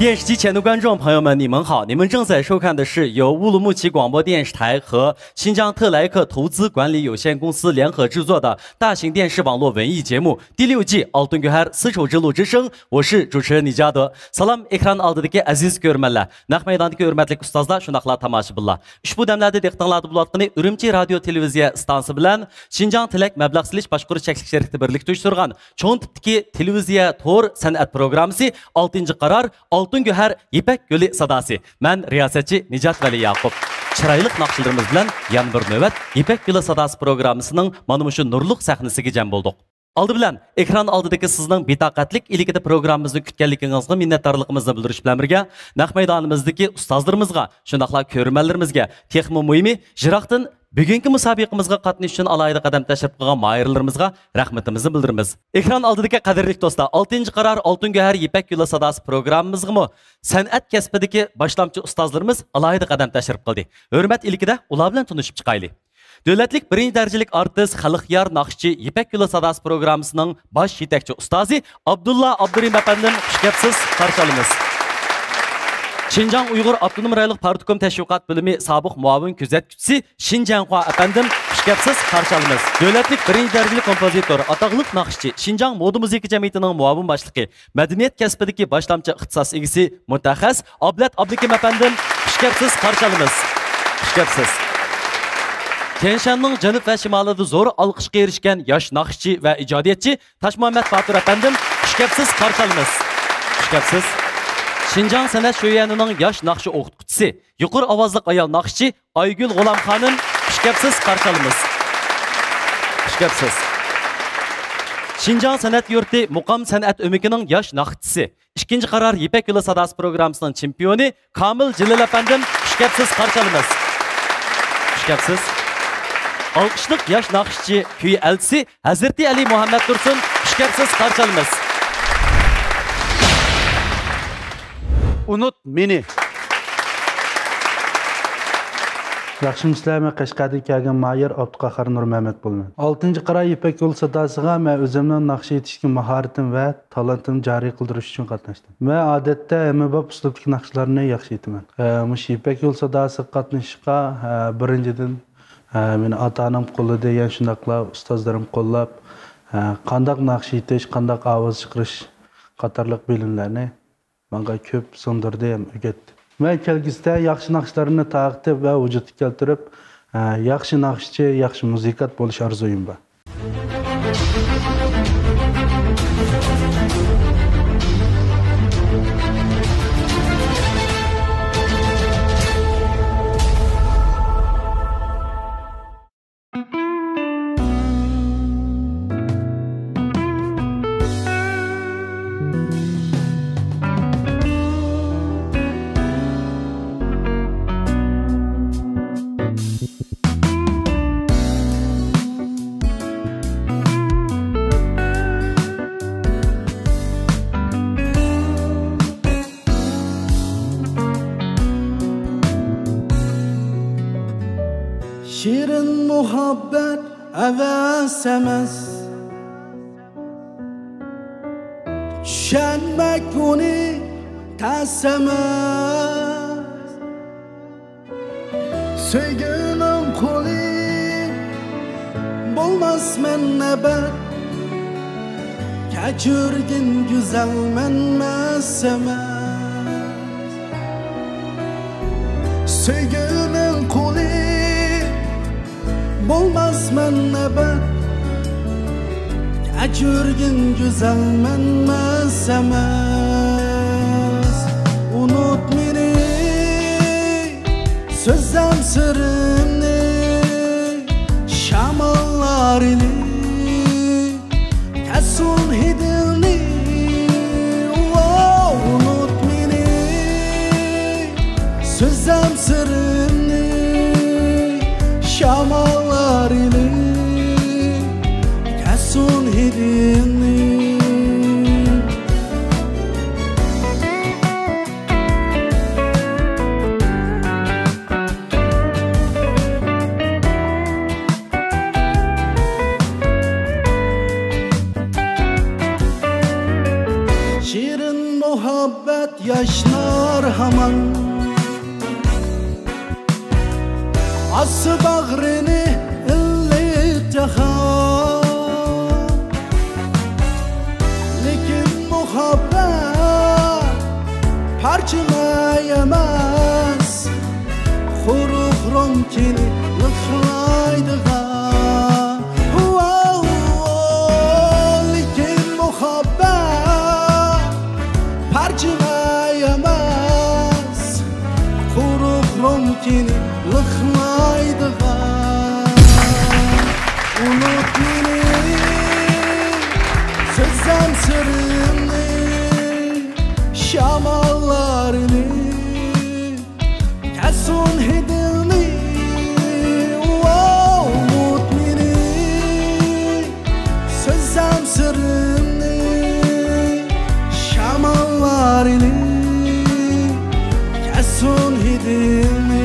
电视机前的观众朋友们，你们好！你们正在收看的是由乌鲁木齐广播电视台和新疆特莱克投资管理有限公司联合制作的大型电视网络文艺节目第6季《Altın Göher丝绸之路之声》，我是主持人李嘉德。Salam ekran oldidagi aziz ko'rmanlar, naq maydondagi hurmatli ustozlar, shundoqla tomoshabinlar. Ushbu damlarda diqqatinglarda bo'layotgani Urumchi radio televiziya stansiya bilan Şinjan Tilak mablag' silish boshqarish cheklak sherikda birlikda uyushtirgan cho'ng tipdagi televiziya to'r san'at programmasi 6-qarar Altın Göher İpek Gölü sadası. Ben riyasetçi Nicat Veli Yakup. Çıraylık naqşlarımız bilan yan bir növbet İpek Gölü sadası programmasının mana şu nurluq sahnasiga jam bolduq. Aldı bilan ekran oldidagi sizning betaqatlik iligida programmamizni kutganligingizga minnatdorligimizni bildirish bilan birga naq maydonimizdagi ustozlarimizga, shundoqla ko'rmanlarimizga, texmo muhimi Jiroqdan bugungi musobaqamizga qatnashish uchun alohida qadam tashlab qilgan moyirlarimizga rahmatimizni bildiramiz. Ekran oldidagi qadrli do'stlar, 6-qarar Altın Göher İpek Gölü sadası programmamizga san'at kasbidagi boshlamchi ustozlarimiz alohida qadam tashlab qildi. Hurmat iligida ular bilan tanishib chiqaylik. Dövlətlik 1-ci dərəcəlik artist Xalqyar Naqşçı İpek Gölü sadası programmasının baş yetakçı ustazı Abdullah Abdurim efendim xush kelibsiz, qarshi olamiz. Şinjan Uyghur Abdunum Rayonluq Partikom Təşviqat Bölümü sabiq muavin kuzatuvchisi Şinjanxua efendim xush kelibsiz, qarshi olamiz. Dövlətlik 1-ci dərəcəlik kompozitor, ataqlıq naqşçı, Şinjan Moda Musiqi Cəmiyyətinin muavin başlığı, mədəniyyət kəsbidagi boshlamchi ixtisos egisi mutaxassis Ablat Abdukim efendim xush kelibsiz, qarshi olamiz. Xush kelibsiz. Tianshanning janub va shimolida zo'r olqishga erishgan yosh naqshchi va ijodiyatchi Toshmuhammad Botir efendim xush kelibsiz, qarshi olamiz. Xush kelibsiz. Şinjan san'at sho'yanining yosh naqshi o'qituvchisi, yuqori ovozli ayol naqshchi Aygul G'ulom xonim xush kelibsiz, qarshi olamiz. Xush kelibsiz. Şinjan san'at yurti Muqam san'at o'mikining yosh naqshchisi, 2-qarar İpek Gölü sadası programmasining chempioni Kamil Jilil efendim xush kelibsiz, qarshi olamiz. Xush kelibsiz. Alqışlıq yaş naqşçı kuy elçisi Hazreti Ali Muhammed Dursun xush kelibsiz, qarshi olamiz. Unut meni. Yaxshimizlarmi? Qashqardan kelgan Mayir Abduqahhor Nurmuhammad bo'lman. 6-qarar İpek Gölü sadasiga men o'zimning naqsh etishga mahoratim va talentim joriy qildirish uchun qatnashdim. Men odatda hamma uslubdagi naqshlarni yaxshi aytaman. Mush İpek Gölü sadasiga qatnashishga birinchidan meni ota-onam qo'lladi, yana shundaqla ustozlarim qo'llab, qandoq naqsh etish, qandoq ovoz chiqarish qatorliq bilimlarni menga ko'p singdirdi ham o'rgatdi. Men kelgusida yaxshi naqshlarni taqib va vujudga keltirib, yaxshi naqshchi, yaxshi musikat bo'lish orzuyim bor. Şirin muhabbet heves emez, düşenmek bunu tessemez. Sevginin kuli bulmaz men nebet, keçirgin güzel men messemez. Sevginin kuli bulmaz men nebet, keçirgin güzel men messemez. Unut meni, sözlem sırrını, şamallar ili, kesun hidini. Unut meni, sözlem sırrını, şamallar ili, kesun hidini. Şirin muhabbet yaş Ası bağrını illit yakan Lekin muhabbet parçalayamaz Xuruk ronkini lıklaydıgan Lekin muhabbet parçalayamaz Xuruk ronkini lıklaydıgan Unut beni sözüm sırrını Şamallarını Kesun hidilni Unut beni sözüm sırrını Şamallarını Kesun hidilni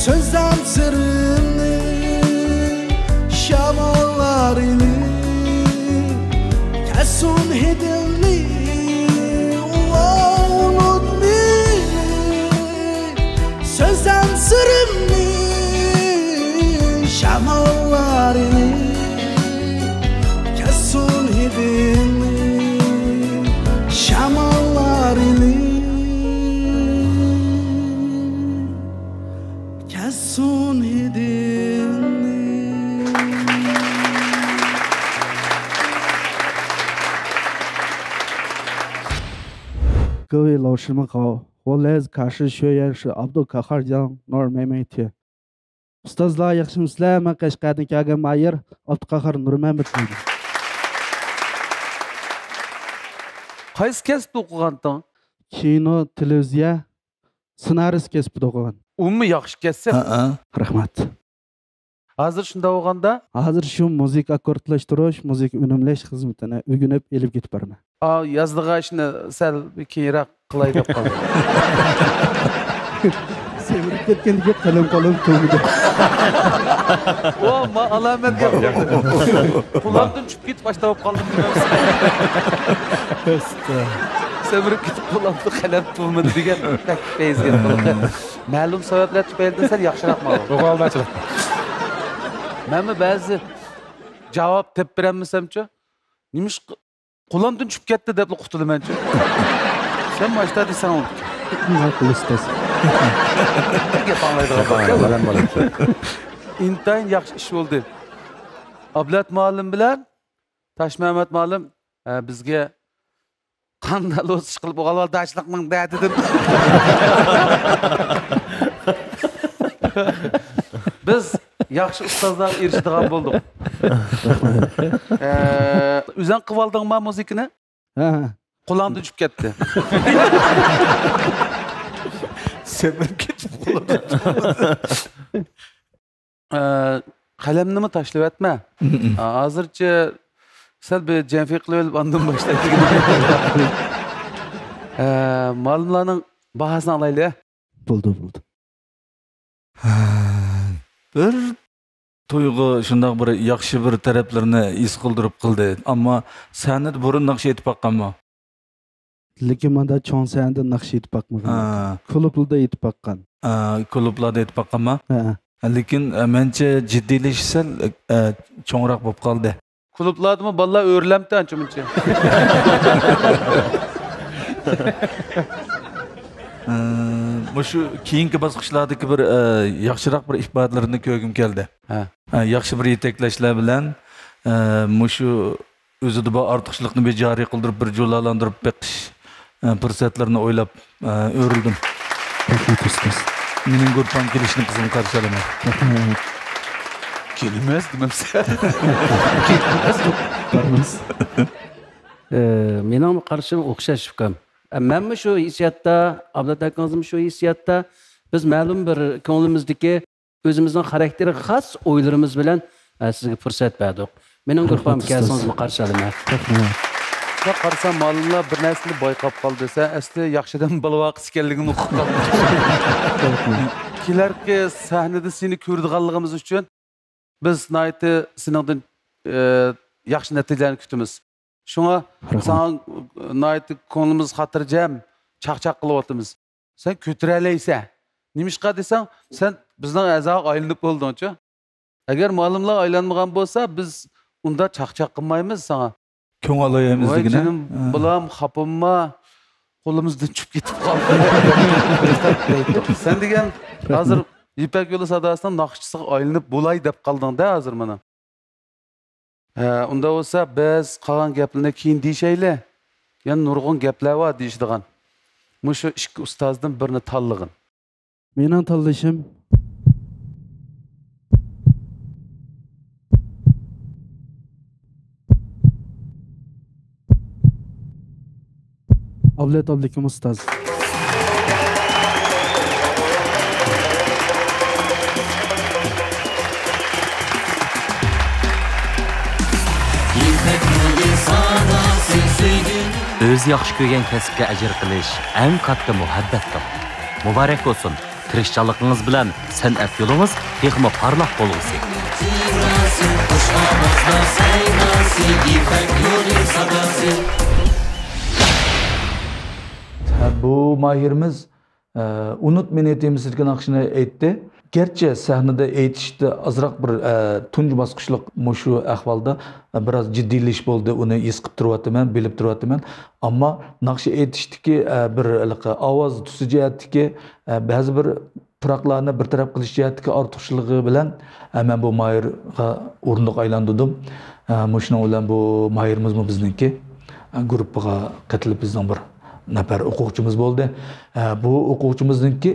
Sözüm sırrını Şamallarını Kesun hidilni Unut beni Sözüm sırrını Şamallarını Kesun hidilni Şamallarını Kesun hidilni各位老师们好，我来自卡什学院是阿卜杜卡哈江诺尔梅梅铁。Ustozlar yaxshimisizlar? Men Qashqardan kelgan mayor Abduqahhor Nurmamatman. Qaysi kasbda o'qigansan? Kino, televiziya, ssenarist kasbida o'qigan. Umumiy yaxshi kasb. Rahmat. Hozir shunda o'qiganda, Hozir shu muzika akkordlashtirish, muzika unumlash xizmatini o'rganib elib ketib boraman. yozlig'a ishni sal keyinroq qilay deb qoldim. Sevirib ketganiga qalam to'g'ri. O, ma alamet gap. Qulamdan tushib ketib boshlab qoldim. Sevirib ketib qulamda qalam to'g'madi degan takfezga qildi. Ma'lum sabablar tufayli sal yaxshiroq ma'lum. O'qolmachilik. Menmi ba'zi javob deb berolmasamchi, nimish qulamdan tushib ketdi deb qutulamanchi. Sen boshda desan oldu. Nima qilasiz? Gap anglaydigan bo'lar. İntayin yaxshi ish bo'ldi. Ablat muallim bilan Toshmamat muallim bizga qanday o'sish qilib o'g'alvaldachlikning dadi deb. Biz yaxshi ustozlar erishadigan bo'ldik. O'zing qilib oldingmi muzikani? Ha. Qo'lingdan tushib ketdi. Sevirib ketib qoldi. Qalamni mi tashlab etma. Hozircha sal bir janfi qilib ondan boshlaydik. Ma'lumlarning bahosini olaylik. Bo'ldi. Bir to'yg'i shundoq bir yaxshi bir taraflarini his qildirib qildi, ammo sani burun naqsh etib baqqanmi? Lekin menda cho'ng sanda naqsh etib baqmagan. Klublarda etib baqqan. Klublarda etib baqqanmi? Ha. Lekin mencha jiddiylashish cho'ngroq bo'lib qoldi. Klublardami bolalar o'rlamdi ancha-muncha. Shu keyingi bosqichlardagi bir yaxshiroq bir ifodalarini ko'rgim keldi. Yaxshi bir yetaklashlar bilan shu o'zida bor ortiqchilikni bejoriy qildirib bir jo'lalantirib beqish fursatlarini o'ylab o'rildim. Mening guruhim kelishini qizim qarshi olaman. Kelmas demamsa. Mening qarshim o'xshash ukam. Menmi shu hissiyatda, Ablat akangizmi shu hissiyatda biz ma'lum bir ko'nglimizdagi o'zimizning xarakteriga xos o'ylarimiz bilan sizga fursat berdik. Mening guruhim kelsingizmi qarshi olaman. Ya qarasam malımlar bir narsani bayqab qoldi. Sen asli yaxshidan balvaqis ekanligini uqib qoldim. Kelarki sahnada seni ko'rdiganligimiz uchun biz nayti seningdan yaxshi natijalarni kutamiz. Shunga sana nayti ko'nglimiz xotirjam chaqchaq qilyapmiz. Sen ko'tiralaysan. Nimishqa desang, sen bizning a'zoga aylanib bo'ldingchi. Agar ma'lumlar aylanmagan bo'lsa, biz unda chaqchaq qilmaymiz sana. Ko'ngillayamizligini. Bulam xapimma qo'limizdan tushib ketib qoldi. Sen degan hozir Ipak yo'li sadosining naqshchisiga aylanib bo'lay deb qolding-da hozir mana. Unda bo'lsa biz qolgan gaplarni keyin deyishayli. Yana nurg'un gaplar bor deyishdigan. Mushu ikki ustozdan birini tanlag'in. Mening tanlashim Ablet Abdikim ustoz. O'z yaxshi ko'rgan kasbga ajr qilish eng katta muhabbatdir. Muborak bo'lsin. Tirishchiliginiz bilan san'at yo'lingiz texmo parlaq bo'lsin. Bu mahirimiz unut meni etimizdeki naqshini aytdi. Gerçi sahnada aytishdi azroq bir tunji bosqichlik mushu ahvolda biraz jiddiylish bo'ldi. Uni his qilib turyapman, bilib turyapman. Ammo naqshi aytishdiki bir ovoz tusi jihatdagi ba'zi bir turaqlarni bir taraf qilish jihatdagi ortiqchiligi bilan men bu mahirga o'rindiq aylandirdim. Mushuna bilan bu mahirimiz bizniki guruhga qatilib bizning bir nafar o'quvchimiz bo'ldi. Bu o'quvchimizningki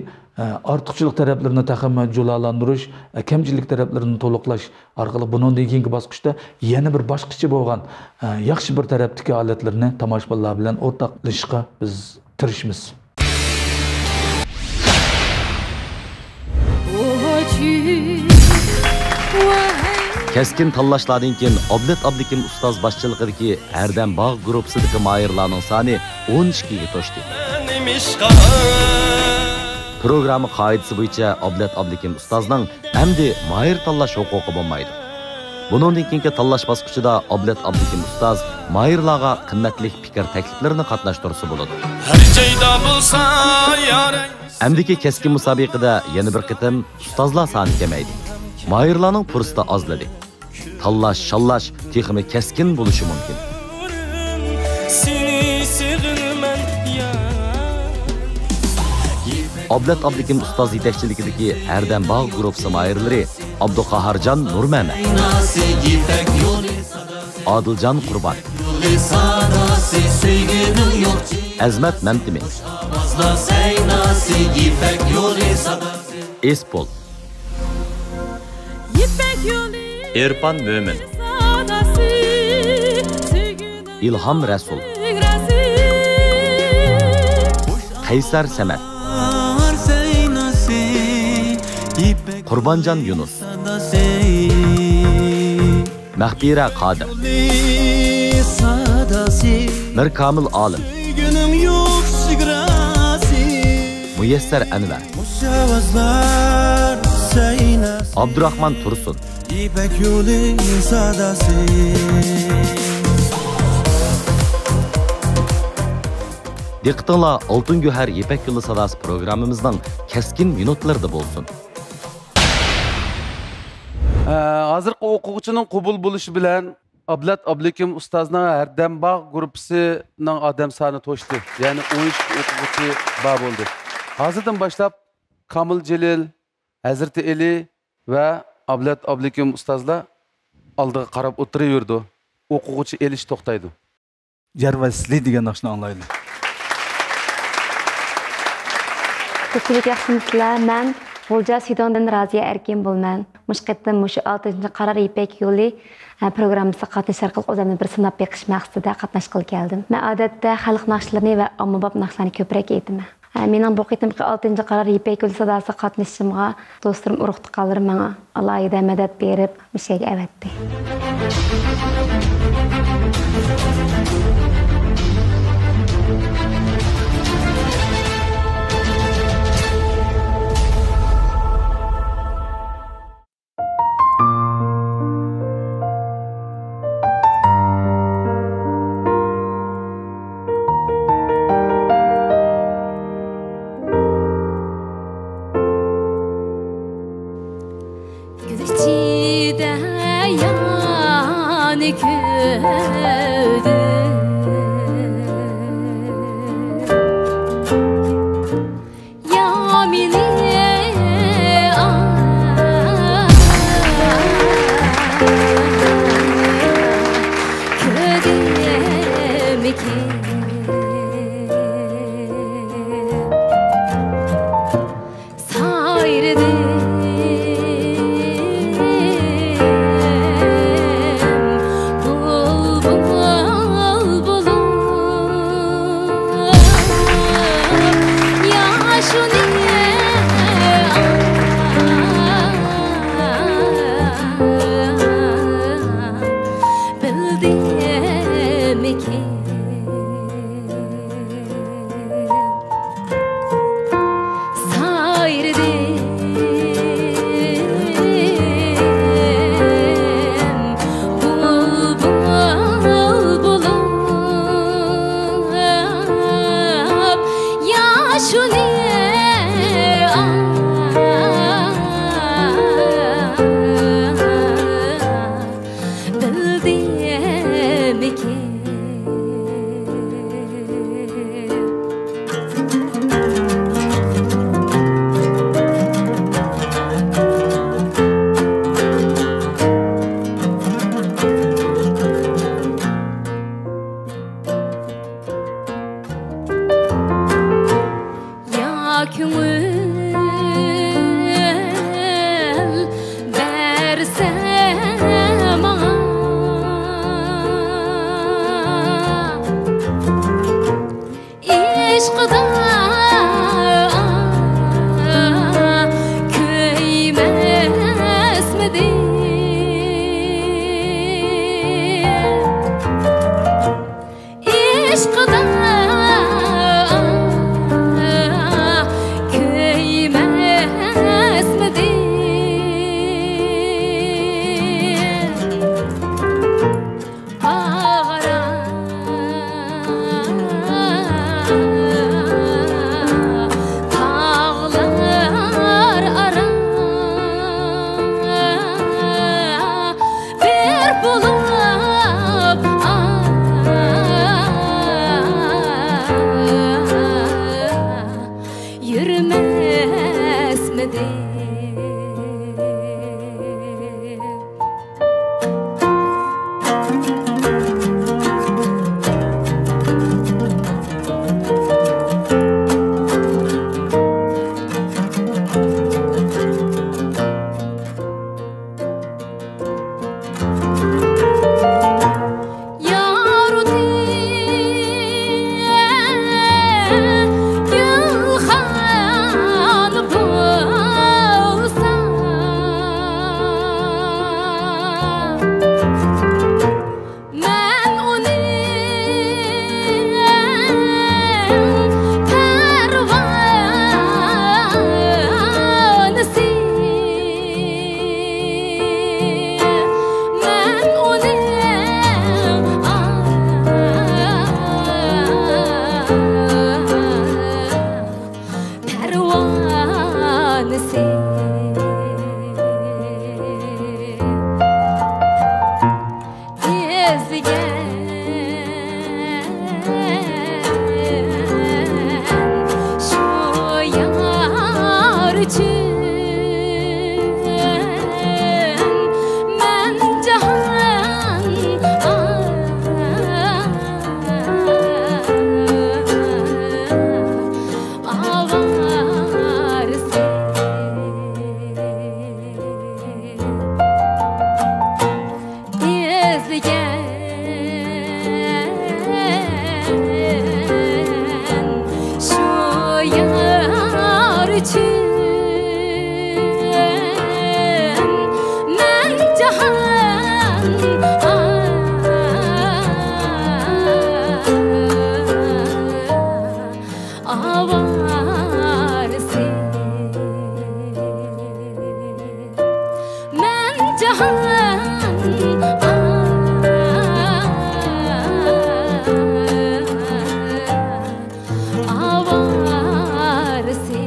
ortiqchilik taraflarini taxamman jo'lalantirish, kamchilik taraflarini to'liqlash orqali bundan keyingi bosqichda yana bir boshqacha bo'lgan yaxshi bir tarafdagi holatlarni tomoshabinlar bilan o'rtoqlashishga biz tirishamiz. Keskin tanlashlardan keyin Ablet Abdikim ustoz boshchiligidagi Erdem Bog' guruhidagi mahirlarning soni 12 ga to'shdi. Programma qoidasi bo'yicha Ablet Abdikim ustozning endi mahir tanlash huquqi bo'lmaydi. Buningdan keyingi tanlash bosqichida Ablet Abdikim ustoz mahirlarga qimmatli fikr takliflarini qatnashtirsa bo'ladi. Endiki keskin musobaqada yana bir qitim ustozlar soni kamaydi. Mahirlarning fursati ozladi. Tanlash, shallash texmi keskin bo'lishi mumkin. Ablet Abdikim ustoz yetakchiligidagi Erdem Bog' guruhi mahirlari Abduqahorjon Nurmamat, Odiljon Qurbon, Azmat Mamtimin, Espol, Erpan Mo'min, İlham Rasul, Qaysar Samat, Qurbonjon Yunus, Mahbira Qodir, Mirkomil Olim, Muyassar Anvar, Abdurahmon Tursun, Diqqatinglar Oltin Go'har Ipak yo'li sadasi programmamizning keskin minutlarida bo'lsin. Hozirgi o'quvchining qabul bo'lishi bilan Ablet Abdikim ustozning Erdem Bog' guruhining odam soni to'shdi. Ya'ni 13 o'quvchi bor bo'ldi. Hozirdan boshlab Kamil Jalil, Hazrati Ali va Ablet Abdikim ustozlar oldiga qarab o'tiraverdi. O'quvchi elish to'xtaydi. Jarvasli degan naqshni anglaydi. Ko'pchilik yaxshimisizlar. Men G'ulja Sidondan Raziya Erkin bo'lman. Mushqatdan mushu 6-chi qaror Ipak yo'li programmasiga qatnashar qilib o'zimni bir sinab beqish maqsadida qatnashqil keldim. Men odatda xalq naqshlarini va ommabop naqshlarni ko'proq aytaman. Mening bu qitimki 6-chi qaror Ipak yo'li sadasiga qatnashishimga do'stlarim urug' tuqqanlarim menga alohida madad berib, mishaga avatdi. avarisi men jahan avarisi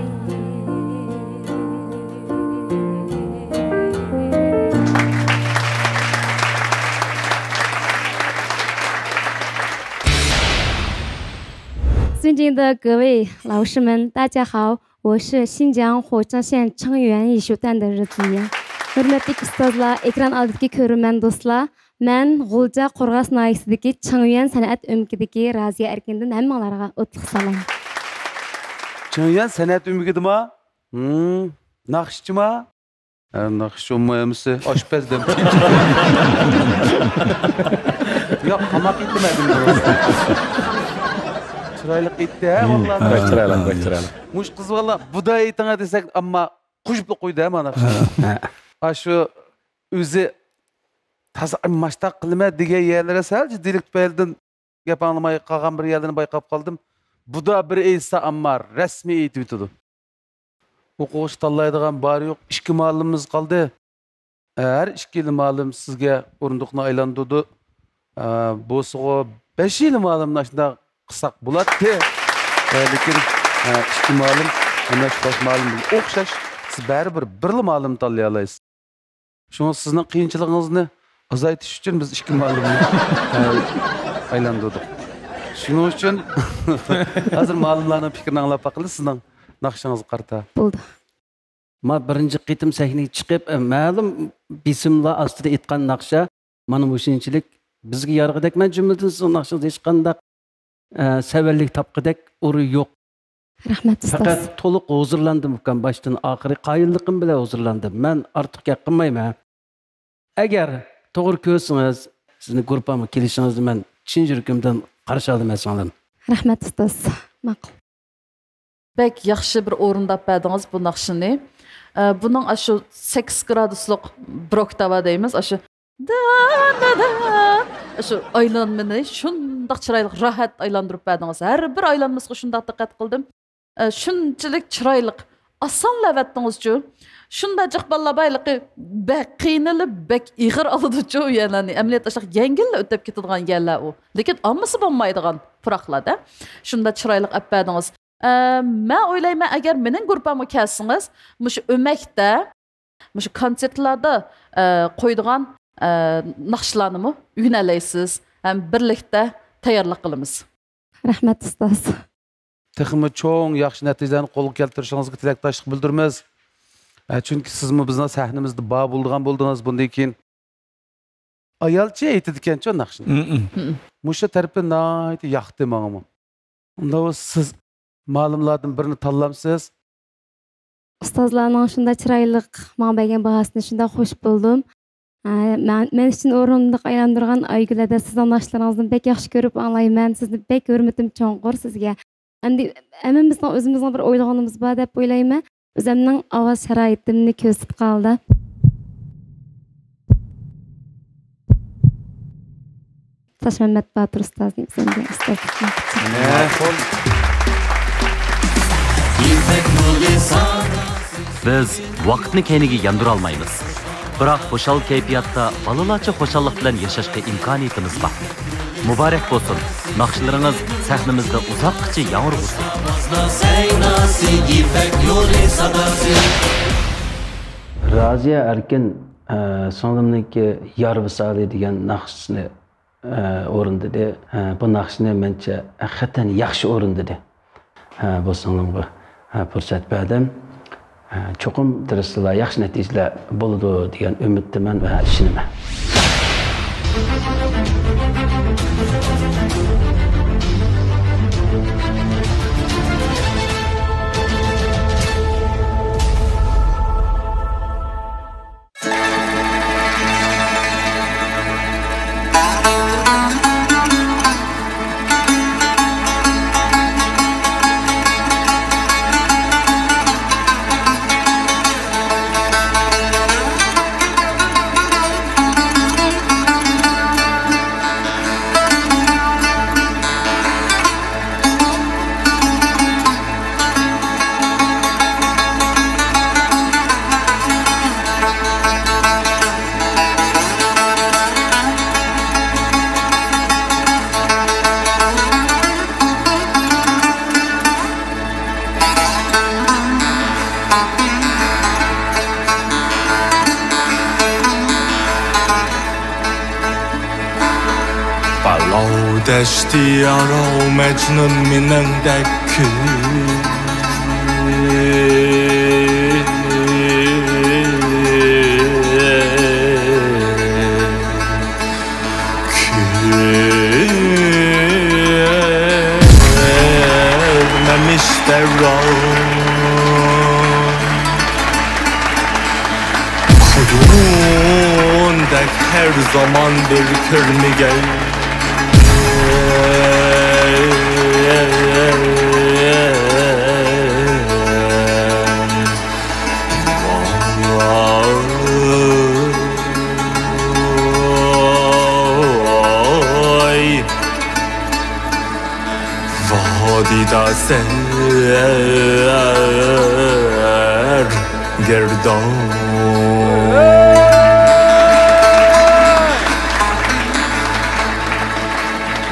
尊敬的各位老师们，大家好，我是新疆火trang县成员艺术团的日子言。Hürmetli ustazlar, ekran oldidagi ko'rman do'stlar. Men G'ulja Qo'rg'os noyasidagi Changyan san'at o'mkidagi Raziya Erkindan hammalarga o'tliq salom. Changyan san'at o'mkidimi? Naqshchimi? Naqshchi olmayapmisi? Oshpazdim. Yo'q, qamoq etmadim. Chiroyli etdi, ha, vallahi. Chiroyli. Mush qiz valla buday aytanga desak, ammo qo'shib qo'ydi, ha, mana shu. Shu o'zi таза mashtaq qilma degan yerlari sal jiddilik tufaylidan gap anglamay qolgan bir yerlarni bayqab qoldim. Bu da bir aytsa ammo rasmiy aytib o'tdi. O'qish tanlaydigan bari yo'q, 2 ma'lumimiz qoldi. Har 2 yil ma'lum sizga o'rindiqni aylantirdi. Bo'lsa 5 yil ma'lumni shunda qilsak bo'ladi. Lekin 2 ma'lum, ana shu ma'lum o'xshash siz baribir bir ma'lum tanlay olasiz. Shunga sizning qiyinchiligingizni azaytish uchun biz 2 ma'lumni aylantirdik. Shuning uchun hozir ma'lumlarning fikrini anglab baqilib sizning naqshingizni qarta. Bo'ldi. Men birinchi qitim sahnaga chiqib, ma'lum bisimlar ostida aytgan naqsha mana bu shunchalik bizga yarg'idek, men jumladan siz naqshingizni hech qanday savallik topqidek uri yo'q. Rahmat ustoz. Faqat to'liq huzurlandim ukan boshdan oxiri qoyilliqim bilan huzurlandim. Men ortiq gap qilmayman. Agar to'g'ri ko'rsangiz, sizni gruppamga kelishingizni men chin yuragimdan qarshi olaman sizlarni. Rahmat ustoz. Ma'qul. Bek yaxshi bir o'rindab berdingiz bu naqshini. Buning shu 8 graduslik broktava deymiz. Shu shu aylanmani shundoq chiroyli rohat aylantirib berdingiz. Har bir aylanmasga shundoq diqqat qildim. Shunchalik chiroyli oson lavatdingiz-chu. Shunda jiqballa bayliqi bek qiynalib, bek ig'ir oldi-chu, ya'ni amaliyot ashaq yengil o'tib ketadigan yerlar u. Lekin ammasi bo'lmaydigan puroqlarda. Shunda chiroyli olib berdingiz. Men o'ylayman, agar mening gruppamga kelsangiz, mush o'makda, mush konsertlarda qo'ydigan naqshlarni o'ynalaysiz. Ham birlikda tayyorlik qilamiz. Rahmat ustoz. Texmi cho'ng yaxshi natijalarni qo'lga keltirishingizga tilakdoshlik bildiramiz. Chunki sizmi bizning sahnamizda bor bo'lgan bo'ldingiz bundan keyin. Ayolchi aytdi ekan-chu naqshni. Musha tarafi nayt yoqdi menga. Unda siz ma'lumlardan birini tanlamsiz. Ustozlarning shunda chiroyli menga bergan bahosini shunda xush bo'ldim. Men uchun o'rindiq aylantirgan Aygulada sizning naqshlaringizni bek yaxshi ko'rib anglayman. Sizni bek hurmatim cho'nqur sizga. Endi hammamizning o'zimizning bir o'ylaganimiz bor deb o'ylayman. O'zimning ovoz sharoitimni ko'rsatib qoldi. Tashmamat Batur ustozning senga ustoz. Biz vaqtni keyniga yandira olmaymiz. Biroq xo'shal kayfiyatda balalarcha xo'shallik bilan yashashga imkoniyatimiz bor. Muborak bo'lsin. Naqshlaringiz sahnamizda uzoqcha yangir bo'lsin. Raziya Erkin sonimdagi Yar Visali degan naqshni o'rindadi. Bu naqshni mencha haqiqatan yaxshi o'rindadi. Bu sonimga fursat berdim. Cho'qim darslar yaxshi natijalar bo'ladi degan umiddaman va ishonaman. دشتی را مجنون منندک Kudundek her zaman bir kırmigel Vadida ser gerdan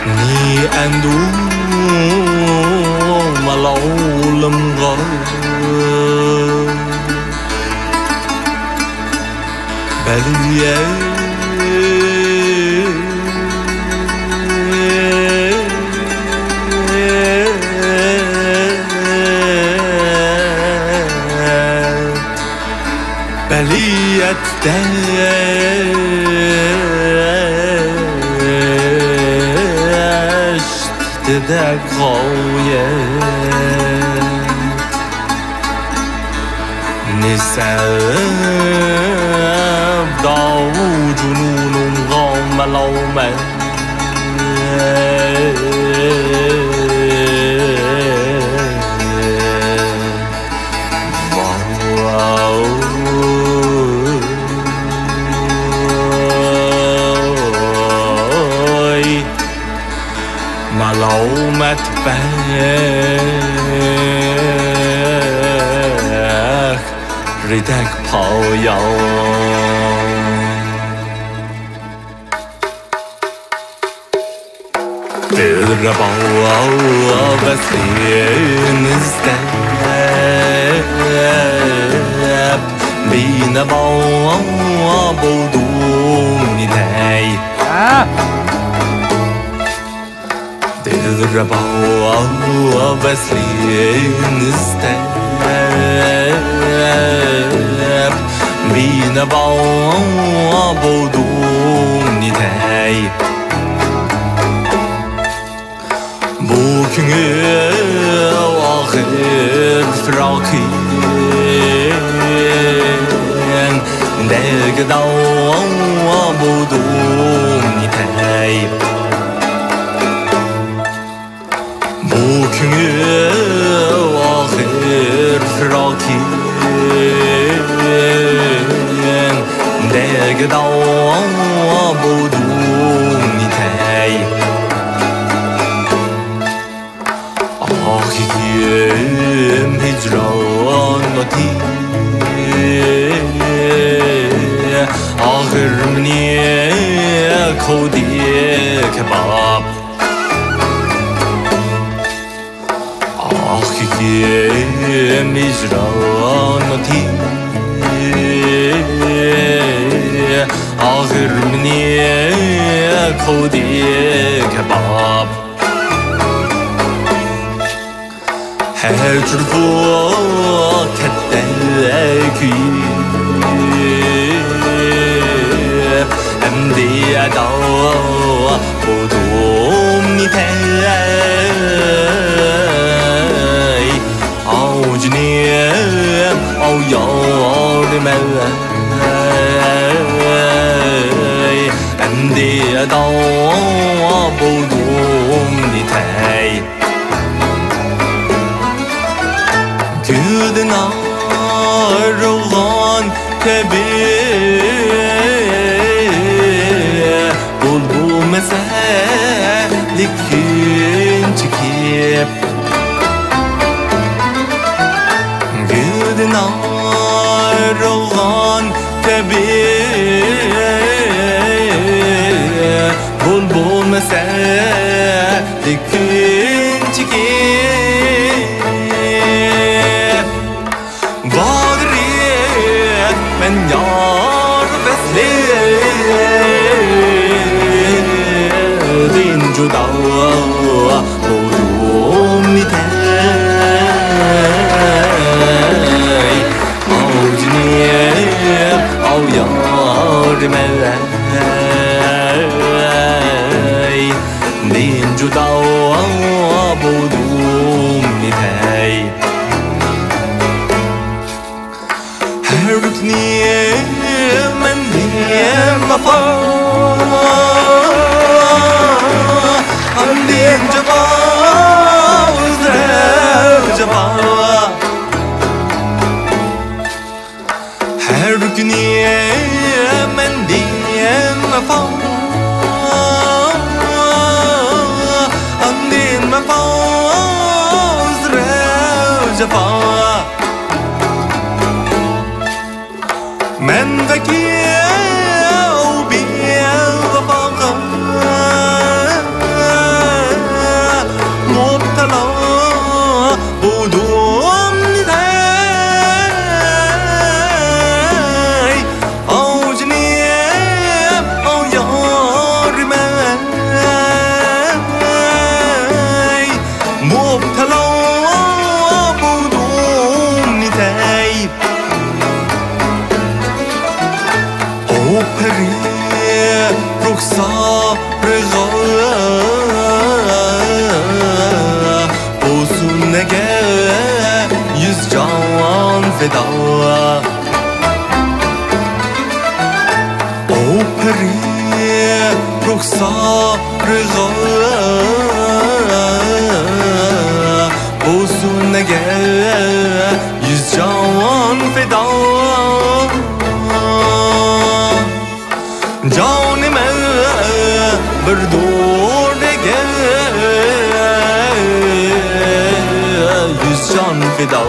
Ni endu malawlam gar Beliye Beliyette de gayet Ne sevda cununum gammelaumen ملامت بخ ریدک پایان در با وسین استب بین با بودونی نی Raba veslin istep Bine ba bodun nitey Bu günü ahir frakin Dege da bodun nitey Bugünü ahir frakin Dege da bodun nitey Ahiyim hicran ati Ahir mniye kodiye kebab Ahiyim icranati Ahir mniye kodiye kebab Her çırpı ketteki Hem diye da kodum nitey Avcınıyım av yardım ey Hem diye da buldum nitey Güdün arılan tebir Bulbul meselik gün çıkıp Güdün arılan tebir Bulbul meselik gün çıkıp Vadriyet men yar vesli Din juda cefa Her gün mendin vefa Andin vefa Uzrev cefa Men veki feda O peri ruhsar olsun nege yüz can feda canime bir dur nege yüz can feda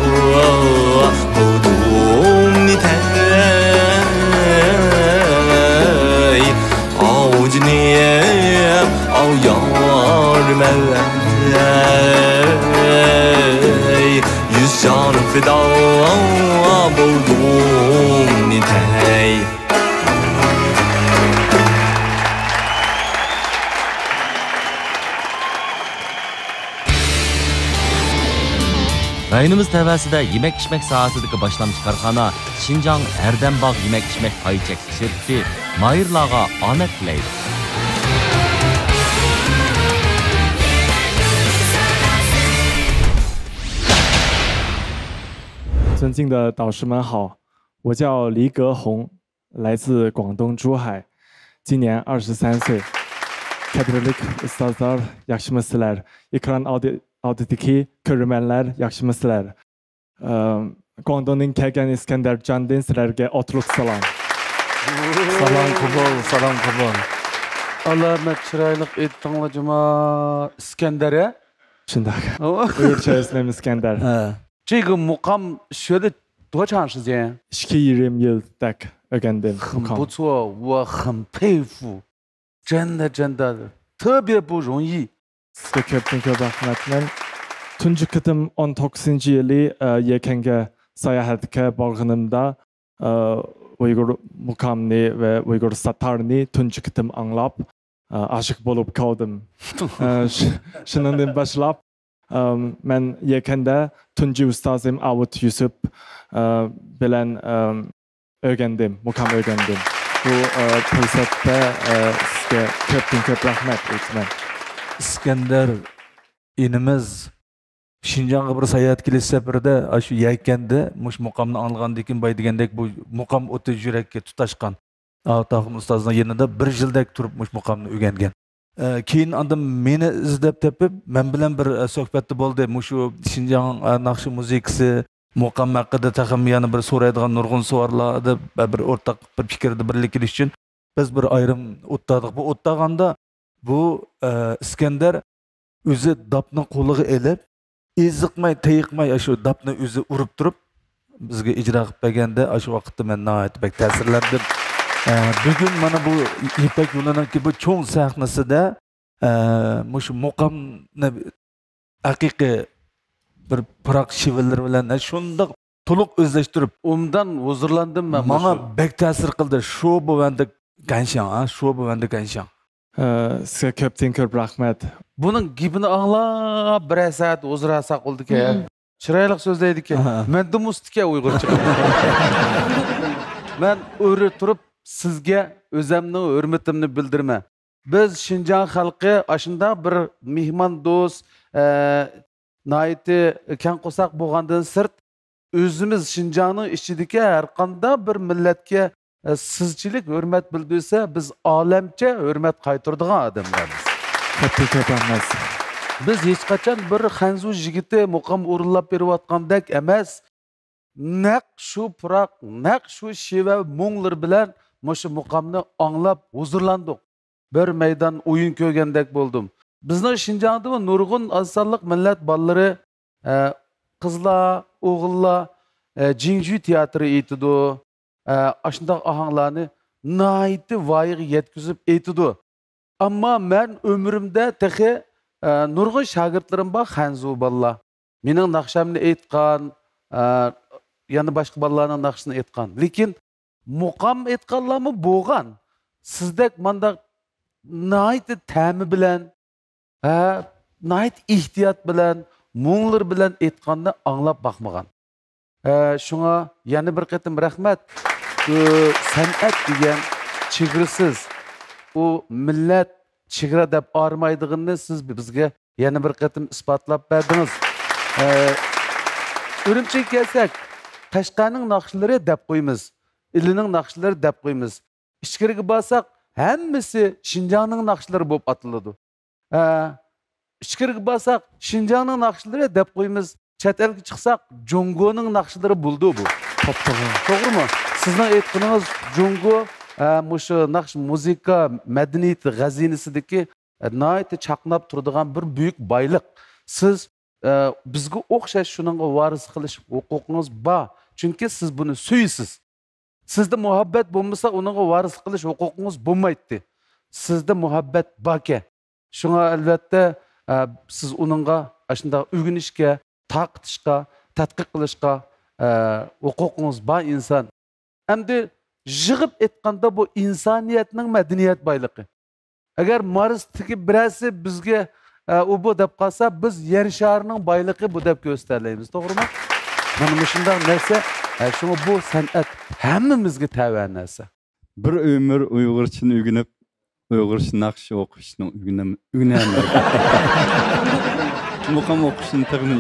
Yüz canım feda buldum nitey Rayonumuz təvəsində yemək-içmək sahəsindəki başlamış karxana Şinjan Ərdənbağ yemək-içmək payçəksi şirkəti Mayırlağa omad tilaydi. 尊敬的导师们好，我叫黎格宏，来自广东珠海，今年23岁。Katolik ustazlar, yaxshimisizlar? Ekran oldidagi ko'rmanlar, yaxshimisizlar? Guangdongdan kelgan Iskandarjondan sizlarga otliq salom. Salom qabul, salom qabul. Alamet chiroyli aytdinglar juma İskender. Shunday. O'zcha ismim Iskandar. 这个mukam 学了多长时间？2 yildak öğrendim. 很不错，我很佩服，真的特别不容易。 Sizga ko'p rahmat. Men tunji qitim 19-yili Yakanga sayohatga borganimda Uyg'ur muqamni va Uyg'ur satarni tunji qitim anglab aşık bo'lib qoldim. Shundan boshlab men Yakanda tunji ustozim Avut Yusuf bilan o'rgandim, muqam o'rgandim. Bu fursatda sizga ko'p rahmat aytaman. İskender inimiz Şinjan'a bir sayohat kelish safarida shu Yakkanda mush muqamni olgandan keyin boy degandek bu muqam o'ta yurakka tutashgan. Tog'im ustozning yanida 1 yildak turib mush muqamni o'rgangan. Keyin andan meni izlab topib, men bilan bir suhbatda bo'ldi. Mushu Şinjan naqshi muzikasi muqam haqida taxim yana bir so'raydigan nurg'un savollarda bir o'rtaq bir fikrda birlik kelish uchun biz bir ayrim o'tladik. Bu o'tlaganda bu İskender o'zi dapni qo'liga elib, eziqmay, tayiqmay shu dapni o'zi urib turib bizga ijro qilib berganda shu vaqtda men nihoyat bek ta'sirlandim. Bugun mana bu İpek yo'lining bu cho'ng sahnasida mush muqamni haqiqiy bir pırak şivilleri bilen şundak to'liq o'zlashtirib undan huzurlandim men. Bana bek ta'sir qildi. Shu bu bende ganshan, shu bu bende ganshan. Sizga ko'p rahmat. Bunun gibini anglab bir saat o'zirasak bo'ldi-ki. Chiroyli so'zlaydi-ki. Men dumustga Uyg'urcha. Men o'ri turib sizga o'zimning hurmatimni bildirman. Biz Şinjan xalqi ashunda bir mehmon do'st Naiti keng qo'saq bo'lgandan sirt o'zimiz Şinjanning ichidagi har qanday bir millatga sizchilik hurmat bildirsa biz olamcha hurmat qaytaradigan odamlarmiz. Ko'p rahmat. Biz hech qachon bir Xanzu yigiti muqam o'rinlab berayotgandek emas. Naq shu puroq, naq shu sheva mo'nglar bilan mushu muqamni anglab huzurlandik. Bir maydon o'yin ko'rgandek bo'ldim. Bizning Şinjan'da nurg'un azonliq millat bolalari qizlar, o'g'illar Jinju teatri aytidi. Ashundaq ahanglarni nihoyatda voyaga yetkazib aytidi. Ammo men umrimda tehi nurg'un shogirdlarim bor Xanzu bolalar. Mening naqshamni aytgan, yana boshqa bolalarning naqshini aytgan. Lekin muqam aytganlarmi bo'lgan. Sizdek manda nihoyatda ta'mi bilan, nihoyat ehtiyot bilan, mo'nglar bilan aytganni anglab boqmagan. Shunga yana bir qatim rahmat. San'at degan chegarasiz. U millat chegara deb armaydig'ini siz bizga yana bir qatim isbotlab berdingiz. Urumchiga kelsak, Qashqarning naqshlari deb qo'yamiz. Ilining naqshlari deb qo'yamiz. Ichkariga borsak, hammasi Şinjanning naqshlari bo'lib atiladi. Ichkariga borsak, Şinjanning naqshlari deb qo'yamiz. Chet elga chiqsak, Jongoning naqshlari bo'ldi bu. To'g'rimi? Sizning aytganingiz Jongo mushu naqsh muzika madaniyati g'azinasidagi nihoyatda chaqnab turadigan bir buyuk boyliq. Siz bizga o'xshash shuningga varis qilish huquqingiz bor. Chunki siz buni suysiz. Sizda muhabbat bo'lmasa, uningga varis qilish huquqingiz bo'lmaydi. Sizda muhabbat bor-ki. Shunga albatta siz uningga shunday o'rganishga, taqtishga, tadqiq qilishga huquqingiz bor inson. Endi yig'ib aytganda bu insoniyatning madaniyat boyligi. Agar Marsdagi birasi bizga u bu deb qolsa, biz yer sharining boyligi bu deb ko'rsatalaymiz, to'g'rimi? Mana shunday narsa, shunga bu san'at hammamizga tava narsa. Bir ömür Uyg'urchani o'rganib, Uyg'urcha naqsh o'qishni o'rganaman. Muqam o'qishni tag'min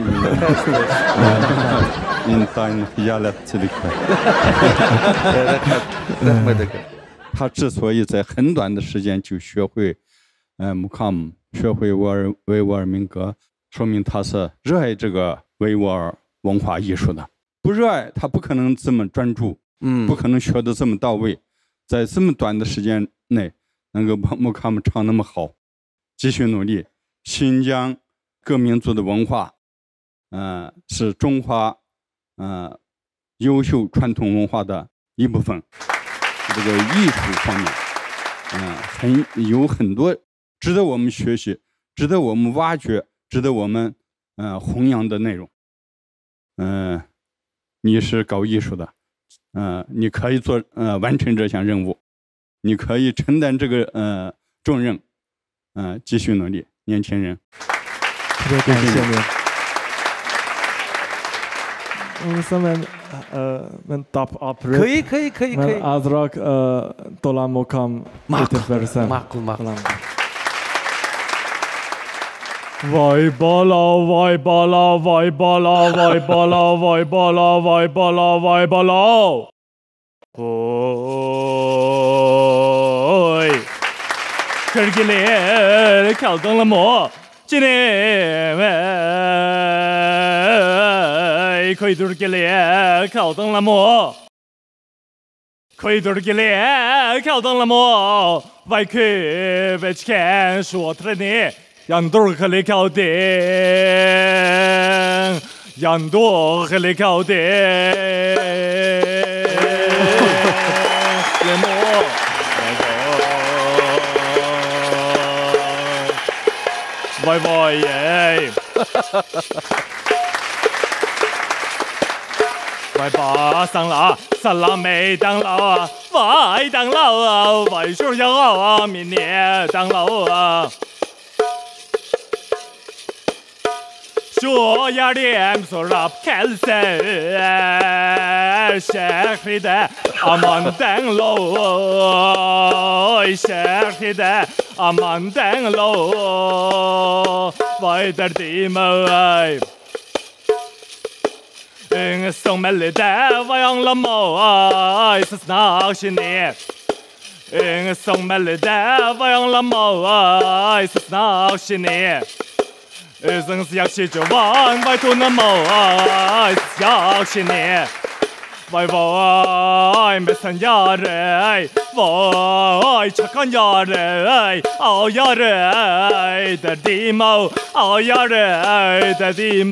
intayın hiyaletçilikte。他之所以在很短的时间就学会木卡姆，学会维吾尔民歌，说明他是热爱这个维吾尔文化艺术的。不热爱，他不可能这么专注，不可能学得这么到位，在这么短的时间内能够把木卡姆唱那么好，继续努力。新疆各民族的文化，是中华优秀传统文化的一部分。这个艺术方面，有很多值得我们学习、值得我们挖掘、值得我们弘扬的内容。你是搞艺术的，你可以完成这项任务，你可以承担这个重任，继续努力，年轻人。特别感谢您。men tapapret. 可以。Men azrak dolan mokam etib versem. Ma'qul. Vay bala, vay bala, vay bala, vay bala, vay bala, vay bala, vay bala. Oy. Kırgılı kaldın mı? Cineme koydurgılı kaldın mı? Koydurgılı kaldın mı? Vay kübeçken şu treni yandur kaldın. Yandur kaldın. Vay vay ey. Vay ba sang la, san la mei dang lao, vay dang lao, vay shu yao, min nie dang lao. 说呀脸说了开始想起的阿曼登楼想起的阿曼登楼外点地毛送没了的我养了猫是哪些年送没了的我养了猫是哪些年 özünüz yaxşı cavan vay tonamay yaxşını vay vay mesen yarı vay çakan yarı al yarı derdim al yarı derdim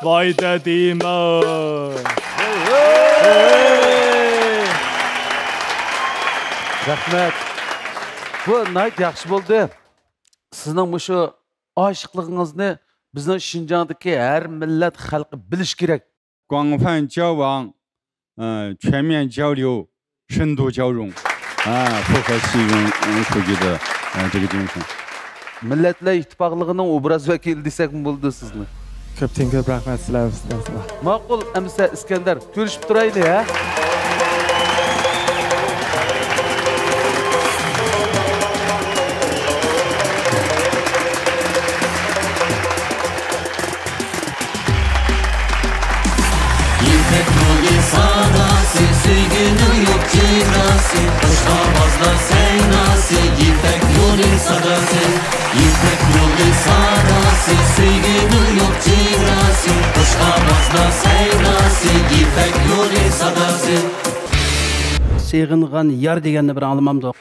vay derdim Rahmet. Bu nayt yaxşı oldu. Sizning şu aşıqlığınızı bizning Şinjan'daki her millet halkı biliş gerek. 广泛交往，全面交流，深度交融，符合习书记的这个精神。 Milletler İttifaqlığının obraz vekili desek mi buldu sizni? Köpten köp rahmet sizler. Maqul, emse İskender, görüşüp duraydı ya. Sadası, süygünün yok cirası Hoşta bazda seynası İpek yolun sadası İpek yolun sadası Süygünün yok cirası Hoşta bazda seynası İpek yolun sadası Sığınğan yar deganni bir anlamamdı.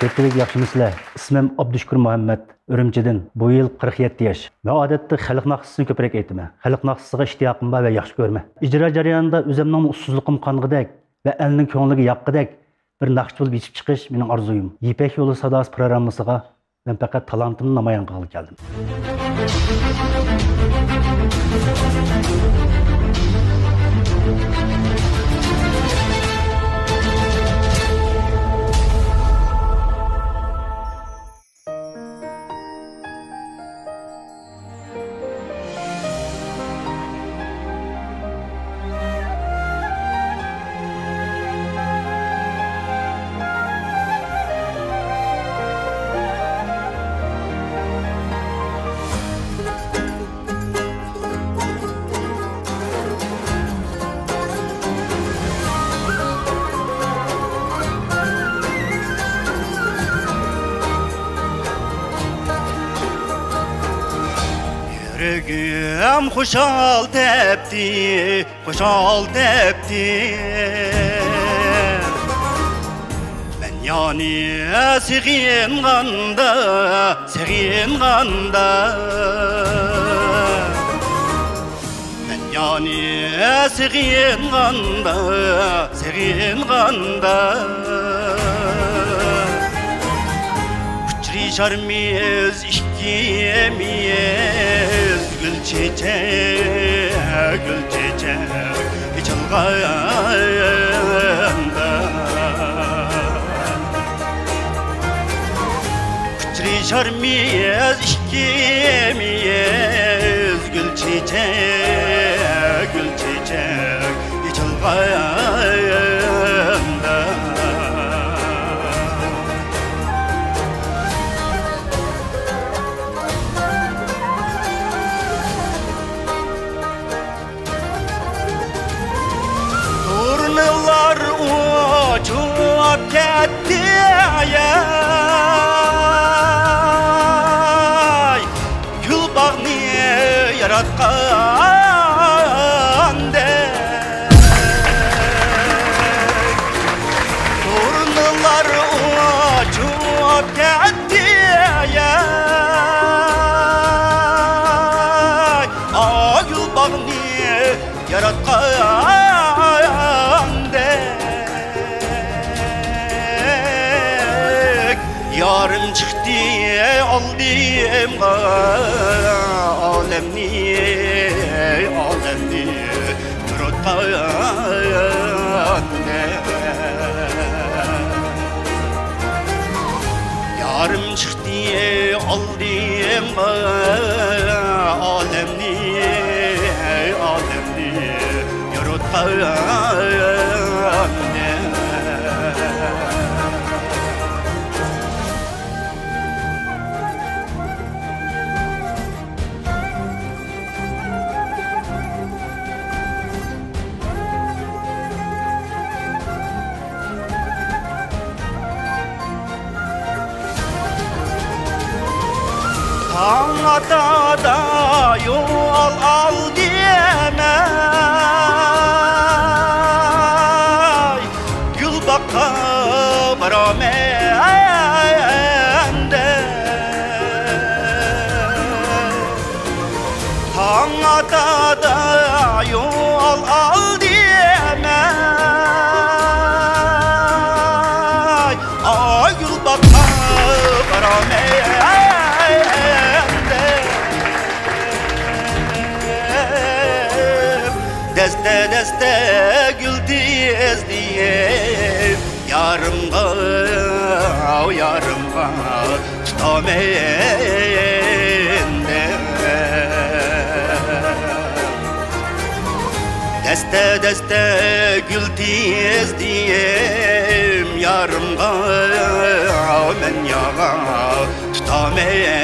Ko'pchilik yaxshimisizlar? Ismim Abdushukur Muhammad, Urumchidan. Bu yil 47 yosh. Men odatda xalq naqshisini ko'proq aytaman. Xalq naqsisiga ishtiyoqim bor va yaxshi ko'raman. Ijro jarayonida o'zimning ussizligim qong'idek va elning ko'ngliga yoqqidek bir naqsh bo'lib yetib chiqish mening orzuyim. Ipak yo'li sadosi programmasiga men faqat talantimni namoyon qilg'ili keldim. Yüreğim hoşal tepti, hoşal tepti. Ben yani seğinganda, seğinganda. Ben yani seğinganda, seğinganda. Uçrişarmiz işkiyemiz gül çiçek, gül çiçek içilganda. Uçrişarmiz işkiyemiz gül çiçek, gül çiçek içilganda. Turnalar uçup gitti ay Gül bağını yaratkan dek Turnalar uçup gitti ay Gül bağını yaratkan Yarım çıktı aldım alemni yurttan Yarım çıktı aldım alemni yurttan atada yol al diyemey Gül bakka baramende Tang atada yol al diyemey Ay gül bakka baramende Deste deste gül diyem Yarımga tutamende Deste deste gül diyem Yarımga men yağa tutamende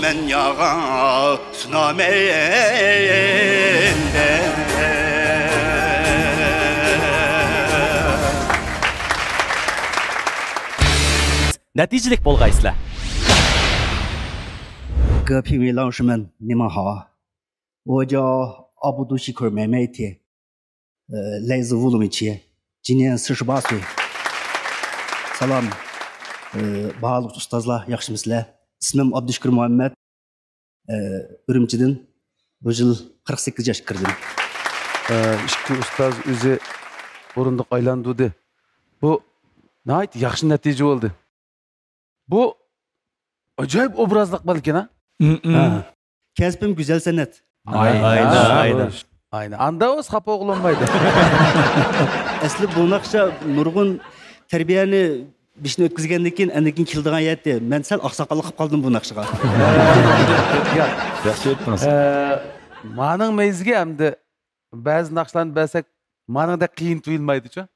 Men yağa sunamende Naticelik bolğaysızlar. 各评委老师们，你们好，我叫阿布杜西克麦麦铁，来自乌鲁木齐，今年48岁。Salam, bağlı ustazlar, yaxşımısınızlar? İsmim Abdüşkür Muhammed. Ürümçiden bu yıl 48 yaş kirdim. İşte ustaz özü orunduk aylandı. Bu nəhayət yaxşı nəticə oldu. Bu acayip obrazlıq balken ha? Kəsbim güzel sanat. Aynen. Anda o xapa oğlanmaydı. Aslı bu naqşa nurgun terbiyeni bişini ötküzgəndən keyin andan kildiğan yerdə mən sal ağsaqallı qılıb qaldım bu naqşağa. Yaxşı etdiniz. Manın mezgi hamda bəzi naqşlarını bəsək manın da qiyin tuyulmaydı-çı.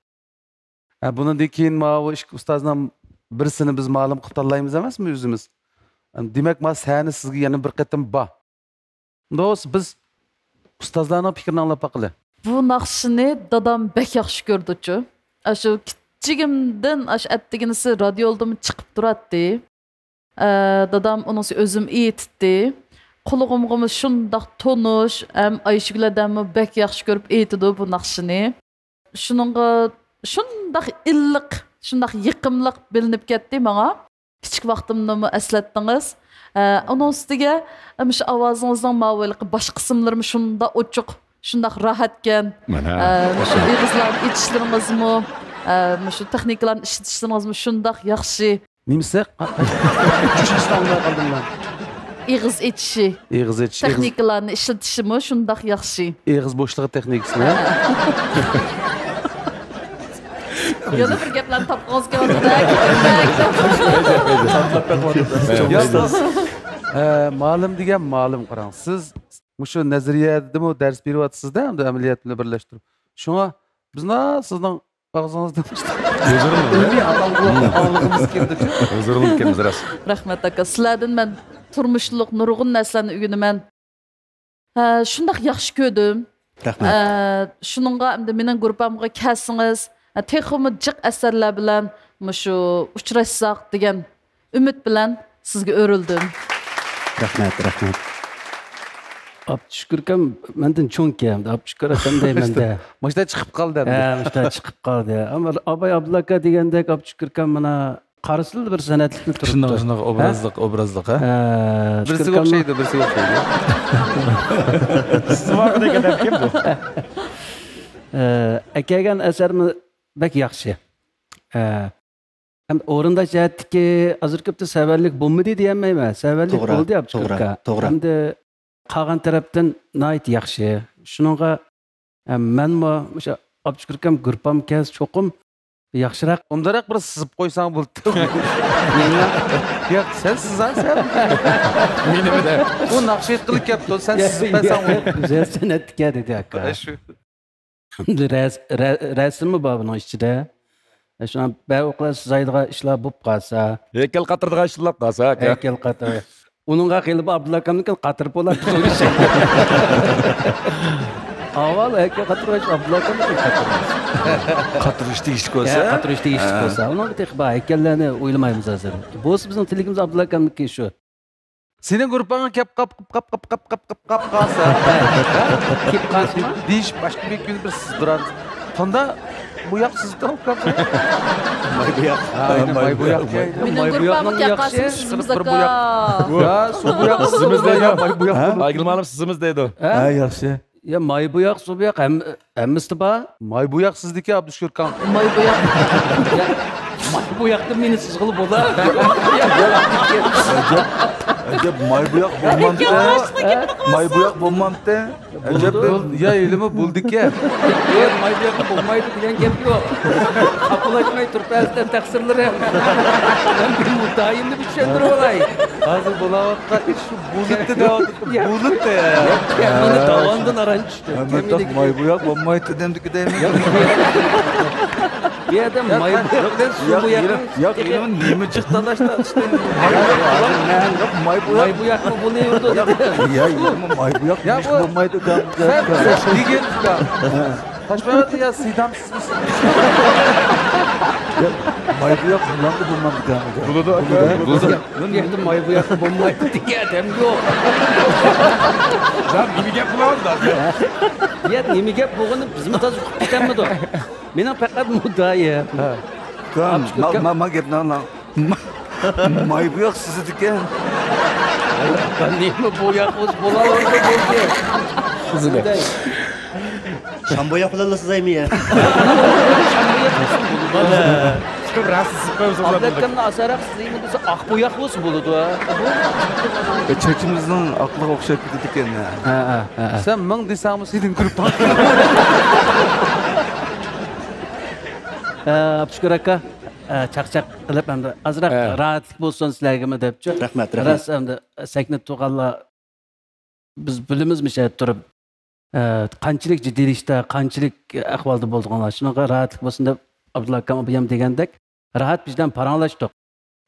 Bundan keyin ma iş ustazdan birisini biz ma'lum qilib tanlaymiz emasmi o'zimiz? Demak, ma səni sizga yana bir qatim ba. Do'st biz ustazlarning fikrini anglab baqili. Bu naqshini dadam bek yaxshi ko'rdi-chu. Shu kichigimdan ash attiginisi radioldimi chiqib turadi. Dadam uni o'zim aytdi. Qulog'imga shundoq tonush, ham Ayshiguladanmi bek yaxshi ko'rib aytdi bu naqshini. Shuningga shundoq illiq, shundoq yiqimliq bilinib ketdi menga. Kichik vaqtimni eslatdingiz. Onun üstüge şu avazınızdan maviliq baş qismlarım şunda oçuq, şunda rahatken. Şu iğizlarni içişleringizmi, şu texnikalarni işletişleringizmi şunda yaxshi. Nimisi? Çüşüstanlar qaldım ben. İğiz içişi. İğiz içişi. Texnikalarni işletişimi şunda yaxshi. İğiz boşluğu texnikası ne? Yana bir gaplarni topqingiz keldi. Ma'lum degan ma'lum qarang. Siz shu nazariyadimi dars beryapsizda, hamda amaliyot bilan birlashtirib. Shunga bizni sizning og'zingizdan ilmiy aqlligimiz keldi. O'zirlik kelmiz ras. Rahmat aka, sizlardan men turmushliq nurg'un narsalarni o'rganaman. Shundoq yaxshi ko'rdim. Rahmat. Shuningga hamda mening guruhimga kelsangiz, texmi jiq asarlar bilan shu uchrashsaq degan umid bilan sizga o'rildim. Rahmat. Abdüşkür kam mendan cho'nki hamda Abdüşkür akam deymanda. Mashta chiqib qoldi. Mashta chiqib qoldi. Ammo Abay Abdulaka degandek Abdüşkür kam mana qarasil bir san'atlikni turibdi. Shundoq obrazliq ha. Birisiga o'xshaydi, birisiga o'xshaydi. Sizga degan kim bu? Akagan asarmi bek yaxshi. Hem o'rinda jihatdiki hozir ko'pda savarlik bo'lmadi deyolmayman. Savarlik bo'ldi Abdüşkürka. Hamda qolgan tarafdan nihoyat yaxshi. Shuningga menmi o'sha Abdüşkürkam guruhim kaz cho'qim yaxshiroq. Undaroq bir sizib qo'ysang bo'ldi. Yo'q, sen sizsan. Menimda. Bu naqshat qilib kelibdi, sen sizib qo'ysang bo'ldi. Güzel san'atga dedi aka. Rasmi bor buning ichida. Shuna ba'uqlar sizaydigan ishlar bo'lib qolsa, Heykel qatirdigan ishlar qolsa aka. Heykel qatir. Uningga qilib Abdullakamniki qatirib bo'ladi so'rish. Avval heykel qatirgan Abdullakamniki qatir. Qatırış tegishli bo'lsa, qatırış tegishli bo'lsa, uni tek bor haykallarni o'ylamaymiz hozir. Bu bizning tiligimiz Abdulla akamniki shu. Senin grupana kep kap kalsa. Kep kalsa mı? Diş başka bir gün bir sızdıran. Sonda bu yak sızdıran kalsa. May bu yak. Aynen may bu yak. Mening grupamı yakasın sizimiz aka. Ya su bu yak sizimizde ya may bu yak. Aygılma Hanım sizimizdeydi o. Ha, yaxshi. Ya may bu yak, su bu yak hemmisi var. May bu yak sizdeki Abdüşkür kan. May bu yak. May bu yakda meni siz qilib bo'lar. Acaba may bu yak bo'lmamdi. May bu yak bo'lmamdi. Acaba ya elimi bulduk ya. Ya may bu yak bo'lmaydi degan gap yo'q. Qapılaşmay turpasdan taqsirlari. Ben bir mutayimni tushuntirib olay. Hozir bo'layotgan ish shu bulutda deyapti. Bulutda ya. Meni davondan aran tushdi. May bu yak bo'lmaydi demdikidaymi? Bir adam may bu yakdan su bu yakdan. Yok, ilmin nima chiqtalashdan işte. May bu yak mı bu ne yurdu dedi. Ya ilmin may bu yak Ya bu bo'lmaydi kan. Sen digen kan. Taşmadı ya sidam siz misin? May bu yak bulandı bulmamdı kan. Buludu. Yedim may bu yak bo'lmaydi degan adam yo'q. Sen nima gap bulamadı da. Ya nima gap bo'lgani bizmi hozir ketamidi? Meni faqat muddayi. Kan, ma gapni ana. May bu yak sizniki. Nima bu yak o'z bo'laverdi bo'ldi. Sizga. Şambo yapılarla sizayım ya. Abdakkamni asarak sizaymi desa oq bu yak bo'lsa bo'ladi. Chechimizning aqliga o'xshab ketdi ekan. Ha. Sen ming desangmi sening grupang. Abdüşkür aka chaqchaq qilib hamda azroq rahatlik bo'lsin sizlarga debchi. Rahmat. Ras hamda sakna tug'anlar biz bilimizmi turib qanchalik jiddiylikda, qanchalik ahvolda bo'lganlar shunaqa rahatlik bo'lsin deb Abdulla akam ham degandek rahat bizdan paranglashdik.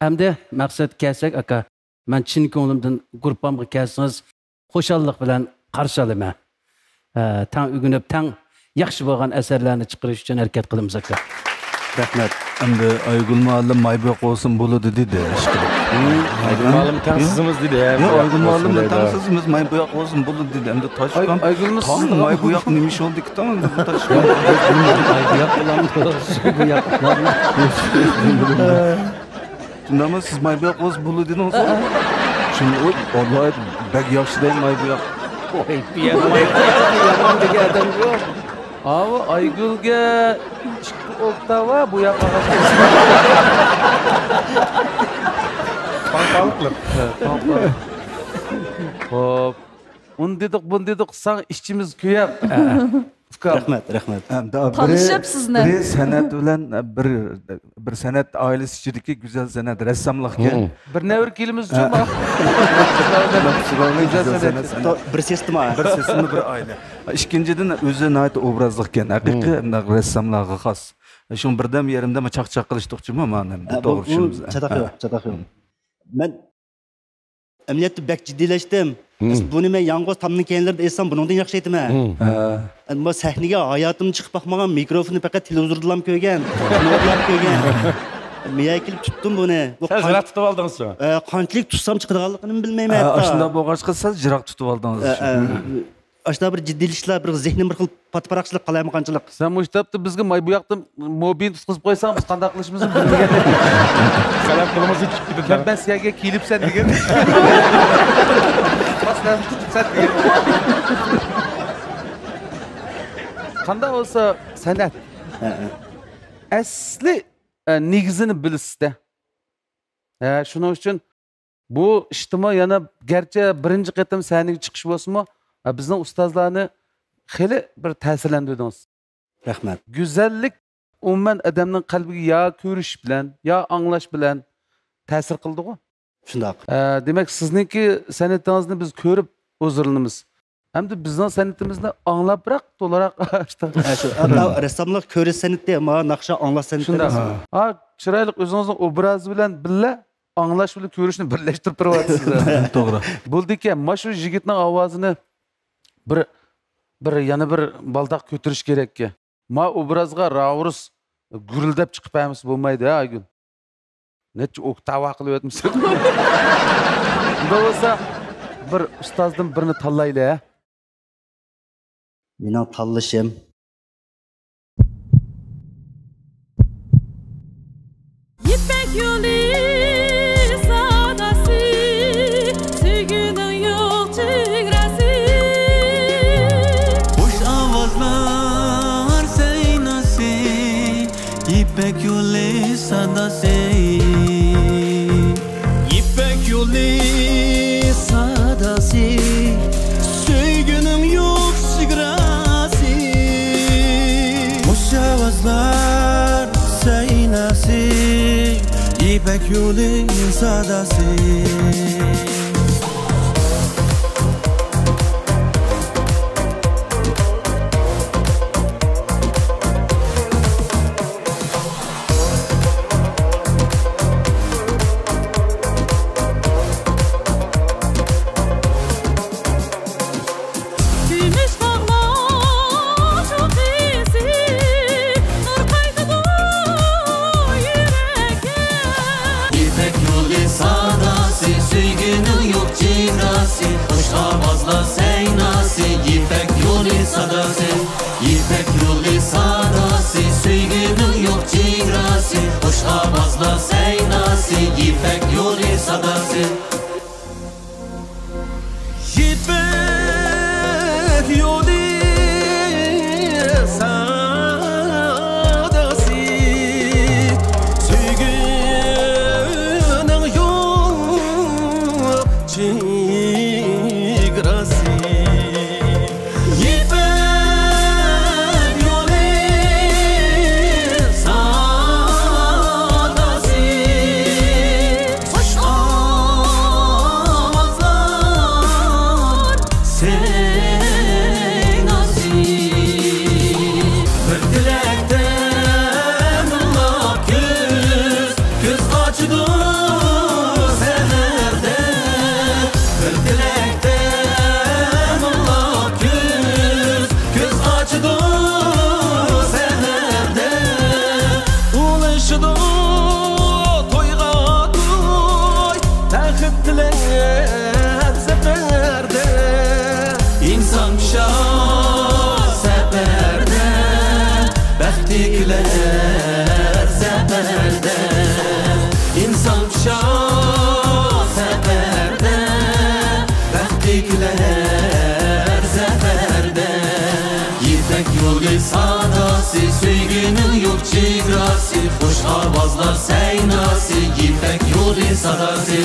Hamda maqsad kelsak aka, men chin ko'nglimdan gruppamga kelsangiz xo'shallik bilan qarshi olaman. Tang ugunib, tang yaxshi bo'lgan asarlarni chiqarish uchun harakat qilamiz aka. Rahmat. Endi Aygul muallim may bu yak olsun bo'ladi dedi. Aygul muallim tangsizimiz dedi. Aygul muallim tangsizimiz may bu yak olsun bo'ladi dedi. Endi Toshkent Aygulni siz may bu yak nima ish oldik tam endi bu Toshkent. May bu yak ulandı. Bu yak ulandı. Shundami siz may bu yak olsun bo'ladi dedingiz. Shuni Alloh bak yaxshi deyman may bu yak. Oy, may bu yak degan adam yo'q. Abi Aygül'ge çıktı oktava bu yakala. Panklık. Hop. Un dedik, bun dedik, sana işçimiz köyep. Rahmat. Tanışıp sizni. Bir sanat bilan bir sanat ailesi ichidagi go'zal sanat rassomlikka Bir nevr kelimiz uchun bak. Bir sestima. Bir sesimi bir aile. Ikkinchidan o'zi nayt obrazlik ekan. Haqiqiy rassomlarga xos. Shu birdan yerimda chaqchaq qilishdiqchimi mana to'g'ri tushunamiz. Çatak yok. Ben emniyette bek ciddileştim. Bunu ben yalnız tamın kendileri etsem bunun da yaxşı ettim ha. Bu sahneye hayatım çıkıp bakmagan mikrofonu fakat televizordan köygen. Televizyondan köygen. Miye kilip tuttum bunu. Sen jirak tutup aldınız şu. Qanchalik tutsam chiqadiganligini bilmayman hatto. Shunda bo'lg'achqa siz jiroq tutib oldingiz. Aşağıda bir ciddilikler, bir zihnim bir xil patparaqchilik qalaymi qanchalik. Sen bu iştaptı bizga may bu yoqda mobil tutqizib qo'ysam biz qanday qilishimizni bilmagan. Kalem kılımızı çıktı. Kem ben siyaga kelibsan degan. Basdan tutsan degan. Qanday olsa san'at. Asli negizini bilishda. Shuning uchun bu ijtimoiy yana garchi birinchi qatam sahnaga chiqish bo'lsa-mu, bizning ustozlarni xeli bir ta'sirlantirdingiz. Rahmat. Go'zallik umuman odamning qalbiga ya ko'rish bilan, ya anglash bilan ta'sir qildi-ku. Shundoq. Demak, sizniki san'atingizni biz ko'rib o'zirlanamiz. Hamda bizning san'atimizni anglab biroq to'laroq rassomlik ko'rish san'ati, ma naqsha anglash san'ati. Shundoq. Chiroyli o'zingizning obrazi bilan birga anglash bilan ko'rishni birlashtirib turyapsiz. To'g'ri. Bo'ldi-ki, mana shu yigitning ovozini bir yana bir baldoq ko'tirish kerak-ki. Ma obrazga Ravrus gürüldep çıkıp emsi bulmaydı ha Aygün. Neçe oktava qilib o'tmisiz. Bunda bo'lsa bir ustozdan birini tanlayli ha. Mening tanlashim İpek yolu sadası, sevginin yok çigresi. Hoş avazlar seynası, İpek yolu sadası. İpek yolu sadası, sevginin yok çigresi. Hoş avazlar seynası, İpek yolu sadası. Gümüş bağlar çok iyisi, nur kaynadı yüreğe. İpek yolu sadası, sevginin yok çigrası. Hoş avazlar seynası, İpek yolu sadası. İpek yolu sadası, sevginin yok çigrası. Hoş avazlar seynası, İpek yolu sadası. İpek yolu sadası, sevginin yok çigrası. İpek yolu sadası, hoş avazlar seynası. Bir dilekten Allah göz açdı seherde. Bir dilekten Allah göz açdı seherde. Ulaşdı toyga toy, taxit tilep seferde. İnsan şah seferde, baxtliklar seferde. İnsan şah seferde, baxtliklar seferde. İpek yolu sadası, sevginin yok çigrası. Hoş avazlar seynası, İpek yolu sadası.